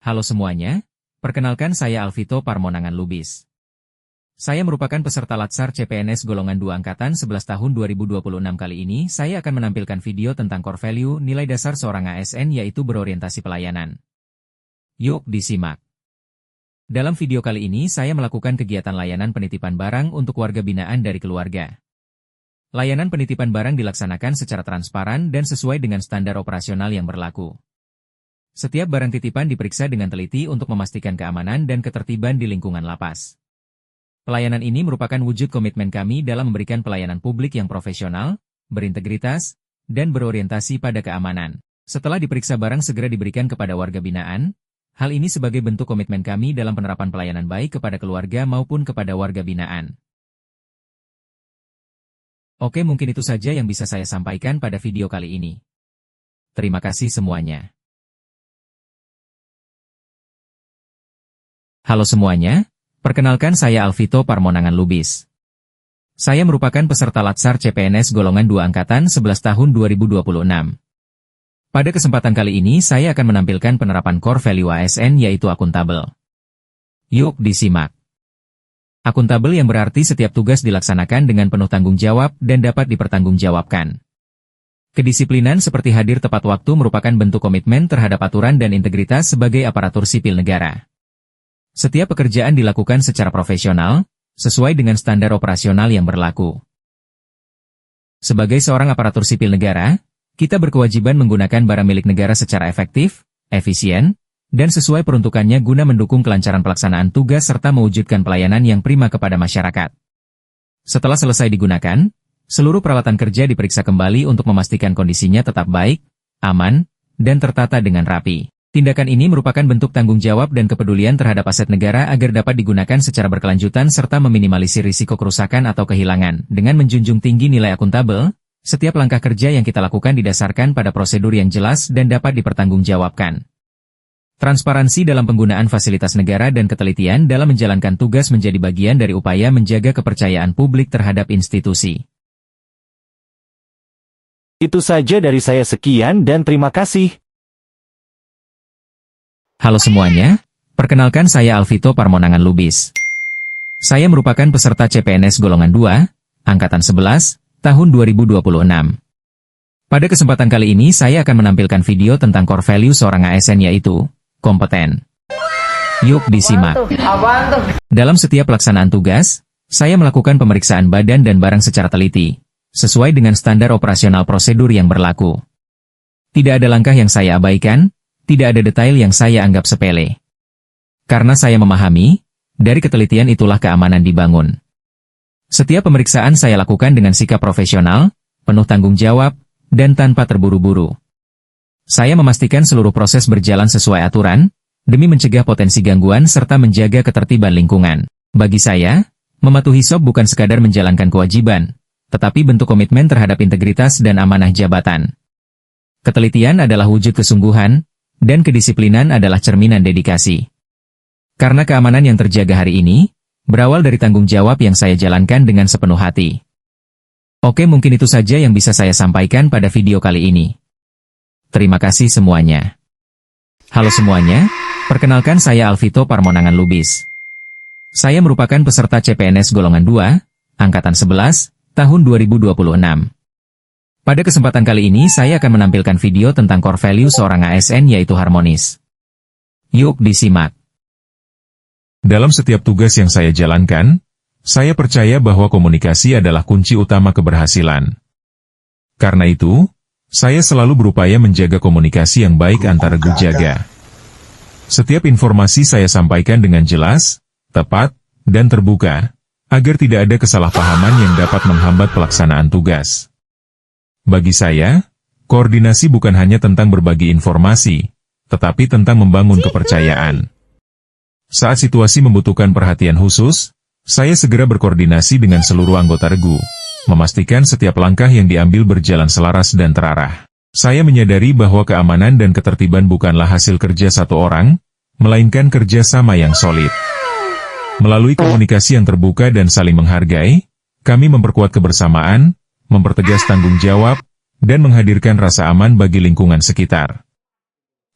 Halo semuanya, perkenalkan saya Alvito Parmonangan Lubis. Saya merupakan peserta Latsar CPNS golongan 2 angkatan 11 tahun 2026 kali ini saya akan menampilkan video tentang core value nilai dasar seorang ASN yaitu berorientasi pelayanan. Yuk disimak. Dalam video kali ini saya melakukan kegiatan layanan penitipan barang untuk warga binaan dari keluarga. Layanan penitipan barang dilaksanakan secara transparan dan sesuai dengan standar operasional yang berlaku. Setiap barang titipan diperiksa dengan teliti untuk memastikan keamanan dan ketertiban di lingkungan lapas. Pelayanan ini merupakan wujud komitmen kami dalam memberikan pelayanan publik yang profesional, berintegritas, dan berorientasi pada keamanan. Setelah diperiksa barang segera diberikan kepada warga binaan, hal ini sebagai bentuk komitmen kami dalam penerapan pelayanan baik kepada keluarga maupun kepada warga binaan. Oke, mungkin itu saja yang bisa saya sampaikan pada video kali ini. Terima kasih semuanya. Halo semuanya, perkenalkan saya Alvito Parmonangan Lubis. Saya merupakan peserta Latsar CPNS golongan 2 angkatan 11 tahun 2026. Pada kesempatan kali ini saya akan menampilkan penerapan core value ASN yaitu akuntabel. Yuk disimak. Akuntabel yang berarti setiap tugas dilaksanakan dengan penuh tanggung jawab dan dapat dipertanggungjawabkan. Kedisiplinan seperti hadir tepat waktu merupakan bentuk komitmen terhadap aturan dan integritas sebagai aparatur sipil negara. Setiap pekerjaan dilakukan secara profesional, sesuai dengan standar operasional yang berlaku. Sebagai seorang aparatur sipil negara, kita berkewajiban menggunakan barang milik negara secara efektif, efisien, dan sesuai peruntukannya guna mendukung kelancaran pelaksanaan tugas serta mewujudkan pelayanan yang prima kepada masyarakat. Setelah selesai digunakan, seluruh peralatan kerja diperiksa kembali untuk memastikan kondisinya tetap baik, aman, dan tertata dengan rapi. Tindakan ini merupakan bentuk tanggung jawab dan kepedulian terhadap aset negara agar dapat digunakan secara berkelanjutan serta meminimalisir risiko kerusakan atau kehilangan. Dengan menjunjung tinggi nilai akuntabel, setiap langkah kerja yang kita lakukan didasarkan pada prosedur yang jelas dan dapat dipertanggungjawabkan. Transparansi dalam penggunaan fasilitas negara dan ketelitian dalam menjalankan tugas menjadi bagian dari upaya menjaga kepercayaan publik terhadap institusi. Itu saja dari saya, sekian dan terima kasih. Halo semuanya, perkenalkan saya Alvito Parmonangan Lubis. Saya merupakan peserta CPNS golongan 2, angkatan 11, tahun 2026. Pada kesempatan kali ini saya akan menampilkan video tentang core value seorang ASN yaitu kompeten. Yuk disimak. Dalam setiap pelaksanaan tugas, saya melakukan pemeriksaan badan dan barang secara teliti, sesuai dengan standar operasional prosedur yang berlaku. Tidak ada langkah yang saya abaikan, tidak ada detail yang saya anggap sepele. Karena saya memahami, dari ketelitian itulah keamanan dibangun. Setiap pemeriksaan saya lakukan dengan sikap profesional, penuh tanggung jawab, dan tanpa terburu-buru. Saya memastikan seluruh proses berjalan sesuai aturan, demi mencegah potensi gangguan serta menjaga ketertiban lingkungan. Bagi saya, mematuhi SOP bukan sekadar menjalankan kewajiban, tetapi bentuk komitmen terhadap integritas dan amanah jabatan. Ketelitian adalah wujud kesungguhan, dan kedisiplinan adalah cerminan dedikasi. Karena keamanan yang terjaga hari ini, berawal dari tanggung jawab yang saya jalankan dengan sepenuh hati. Oke, mungkin itu saja yang bisa saya sampaikan pada video kali ini. Terima kasih semuanya. Halo semuanya, perkenalkan saya Alvito Parmonangan Lubis. Saya merupakan peserta CPNS golongan 2, angkatan 11, tahun 2026. Pada kesempatan kali ini saya akan menampilkan video tentang core value seorang ASN yaitu harmonis. Yuk disimak. Dalam setiap tugas yang saya jalankan, saya percaya bahwa komunikasi adalah kunci utama keberhasilan. Karena itu, saya selalu berupaya menjaga komunikasi yang baik antara gujaga. Setiap informasi saya sampaikan dengan jelas, tepat, dan terbuka, agar tidak ada kesalahpahaman yang dapat menghambat pelaksanaan tugas. Bagi saya, koordinasi bukan hanya tentang berbagi informasi, tetapi tentang membangun kepercayaan. Saat situasi membutuhkan perhatian khusus, saya segera berkoordinasi dengan seluruh anggota regu, memastikan setiap langkah yang diambil berjalan selaras dan terarah. Saya menyadari bahwa keamanan dan ketertiban bukanlah hasil kerja satu orang, melainkan kerja sama yang solid. Melalui komunikasi yang terbuka dan saling menghargai, kami memperkuat kebersamaan, mempertegas tanggung jawab, dan menghadirkan rasa aman bagi lingkungan sekitar.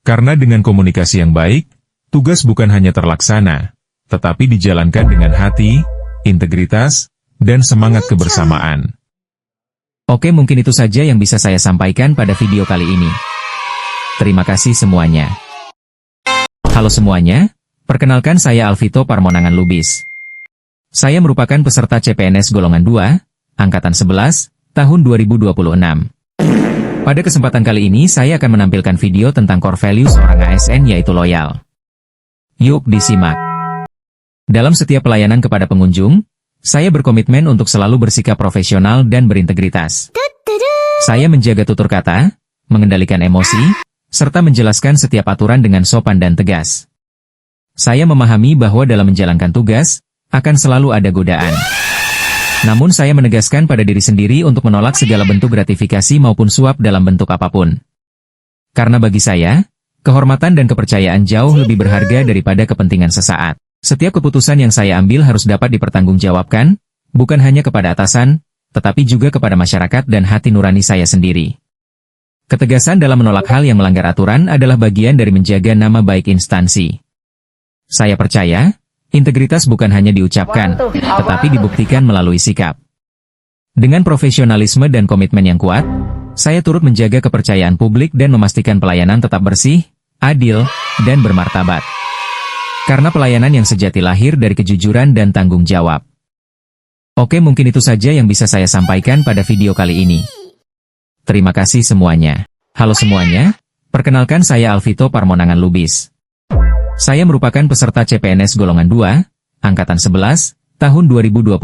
Karena dengan komunikasi yang baik, tugas bukan hanya terlaksana, tetapi dijalankan dengan hati, integritas, dan semangat kebersamaan. Oke, mungkin itu saja yang bisa saya sampaikan pada video kali ini. Terima kasih semuanya. Halo semuanya, perkenalkan saya Alvito Parmonangan Lubis. Saya merupakan peserta CPNS golongan 2, angkatan 11, tahun 2026. Pada kesempatan kali ini saya akan menampilkan video tentang core value seorang ASN yaitu loyal. Yuk disimak. Dalam setiap pelayanan kepada pengunjung, saya berkomitmen untuk selalu bersikap profesional dan berintegritas. Saya menjaga tutur kata, mengendalikan emosi, serta menjelaskan setiap aturan dengan sopan dan tegas. Saya memahami bahwa dalam menjalankan tugas, akan selalu ada godaan. Namun saya menegaskan pada diri sendiri untuk menolak segala bentuk gratifikasi maupun suap dalam bentuk apapun. Karena bagi saya, kehormatan dan kepercayaan jauh lebih berharga daripada kepentingan sesaat. Setiap keputusan yang saya ambil harus dapat dipertanggungjawabkan, bukan hanya kepada atasan, tetapi juga kepada masyarakat dan hati nurani saya sendiri. Ketegasan dalam menolak hal yang melanggar aturan adalah bagian dari menjaga nama baik instansi. Saya percaya, integritas bukan hanya diucapkan, tetapi dibuktikan melalui sikap. Dengan profesionalisme dan komitmen yang kuat, saya turut menjaga kepercayaan publik dan memastikan pelayanan tetap bersih, adil, dan bermartabat. Karena pelayanan yang sejati lahir dari kejujuran dan tanggung jawab. Oke, mungkin itu saja yang bisa saya sampaikan pada video kali ini. Terima kasih semuanya. Halo semuanya, perkenalkan saya Alvito Parmonangan Lubis. Saya merupakan peserta CPNS golongan 2, angkatan 11, tahun 2026.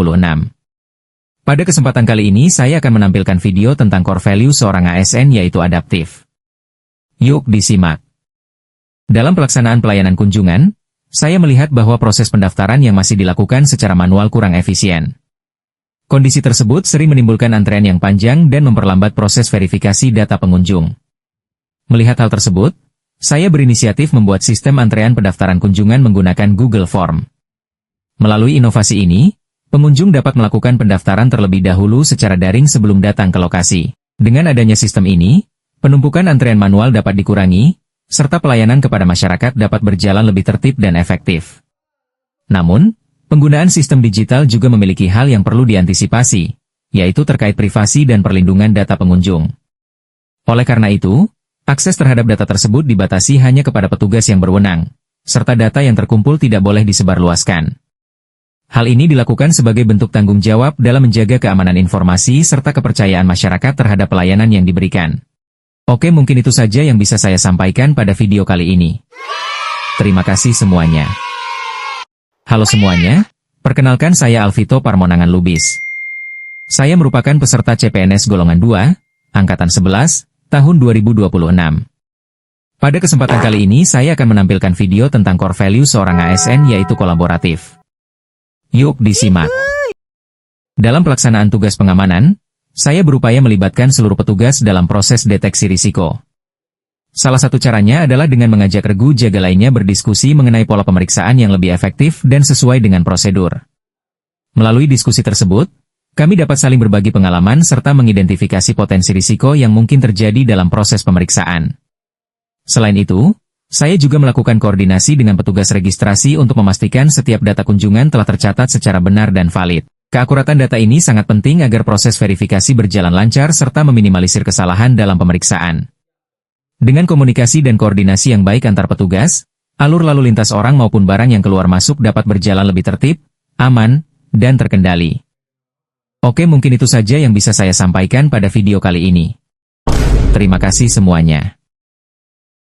Pada kesempatan kali ini saya akan menampilkan video tentang core value seorang ASN yaitu adaptif. Yuk disimak. Dalam pelaksanaan pelayanan kunjungan, saya melihat bahwa proses pendaftaran yang masih dilakukan secara manual kurang efisien. Kondisi tersebut sering menimbulkan antrean yang panjang dan memperlambat proses verifikasi data pengunjung. Melihat hal tersebut, saya berinisiatif membuat sistem antrean pendaftaran kunjungan menggunakan Google Form. Melalui inovasi ini, pengunjung dapat melakukan pendaftaran terlebih dahulu secara daring sebelum datang ke lokasi. Dengan adanya sistem ini, penumpukan antrean manual dapat dikurangi, serta pelayanan kepada masyarakat dapat berjalan lebih tertib dan efektif. Namun, penggunaan sistem digital juga memiliki hal yang perlu diantisipasi, yaitu terkait privasi dan perlindungan data pengunjung. Oleh karena itu, akses terhadap data tersebut dibatasi hanya kepada petugas yang berwenang, serta data yang terkumpul tidak boleh disebarluaskan. Hal ini dilakukan sebagai bentuk tanggung jawab dalam menjaga keamanan informasi serta kepercayaan masyarakat terhadap pelayanan yang diberikan. Oke, mungkin itu saja yang bisa saya sampaikan pada video kali ini. Terima kasih semuanya. Halo semuanya, perkenalkan saya Alvito Parmonangan Lubis. Saya merupakan peserta CPNS golongan 2, angkatan 11, tahun 2026. Pada kesempatan kali ini saya akan menampilkan video tentang core value seorang ASN yaitu kolaboratif. Yuk disimak. Dalam pelaksanaan tugas pengamanan, saya berupaya melibatkan seluruh petugas dalam proses deteksi risiko. Salah satu caranya adalah dengan mengajak regu jaga lainnya berdiskusi mengenai pola pemeriksaan yang lebih efektif dan sesuai dengan prosedur. Melalui diskusi tersebut, kami dapat saling berbagi pengalaman serta mengidentifikasi potensi risiko yang mungkin terjadi dalam proses pemeriksaan. Selain itu, saya juga melakukan koordinasi dengan petugas registrasi untuk memastikan setiap data kunjungan telah tercatat secara benar dan valid. Keakuratan data ini sangat penting agar proses verifikasi berjalan lancar serta meminimalisir kesalahan dalam pemeriksaan. Dengan komunikasi dan koordinasi yang baik antar petugas, alur lalu lintas orang maupun barang yang keluar masuk dapat berjalan lebih tertib, aman, dan terkendali. Oke, mungkin itu saja yang bisa saya sampaikan pada video kali ini. Terima kasih semuanya.